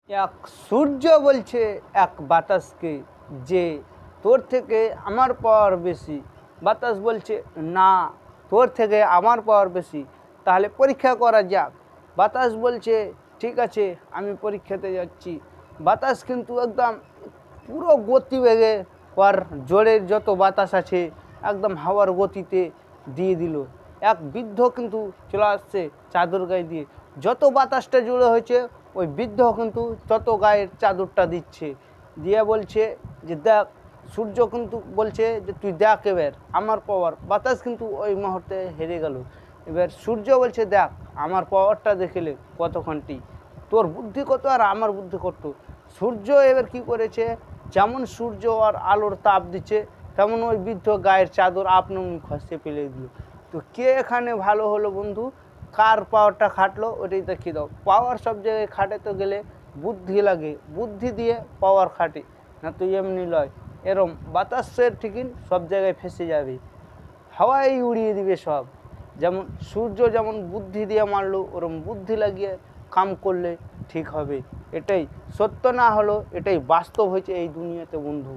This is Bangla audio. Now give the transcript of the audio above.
এক সূর্য বলছে এক বাতাসকে যে তোর থেকে আমার পাওয়ার বেশি। বাতাস বলছে না, তোর থেকে আমার পাওয়ার বেশি, তাহলে পরীক্ষা করা যাক। বাতাস বলছে ঠিক আছে, আমি পরীক্ষাতে যাচ্ছি। বাতাস কিন্তু একদম পুরো গতিবেগে ওর জোরের যত বাতাস আছে একদম হাওয়ার গতিতে দিয়ে দিল। এক বৃদ্ধ কিন্তু চলে আসছে চাদর গায়ে দিয়ে। যত বাতাসটা জুড়ে হয়েছে ওই বৃদ্ধ কিন্তু তত গায়ের চাদরটা দিচ্ছে, দিয়ে বলছে যে দেখ। সূর্য কিন্তু বলছে যে তুই দেখ এবার আমার পাওয়ার। বাতাস কিন্তু ওই মুহূর্তে হেরে গেল। এবার সূর্য বলছে দেখ আমার পাওয়ারটা দেখিলে কতখানটি, তোর বুদ্ধি কত আর আমার বুদ্ধি কত। সূর্য এবার কি করেছে, যেমন সূর্য আর আলোর তাপ দিচ্ছে তেমন ওই বৃদ্ধ গায়ের চাদর আপনি খসে ফেলে দিল। তো কে এখানে ভালো হলো বন্ধু, কার পাওয়ারটা খাটলো ওটাই দেখিয়ে দাও। পাওয়ার সব জায়গায় খাটাতে গেলে বুদ্ধি লাগে, বুদ্ধি দিয়ে পাওয়ার খাটে, না তো এমনি লয়। এরম বাতাসের ঠিকই সব জায়গায় ফেসে যাবে, হাওয়াই উড়িয়ে দিবে সব। যেমন সূর্য যেমন বুদ্ধি দিয়ে মারলো, ওরম বুদ্ধি লাগিয়ে কাম করলে ঠিক হবে। এটাই সত্য, না হলো এটাই বাস্তব হয়েছে এই দুনিয়াতে বন্ধু।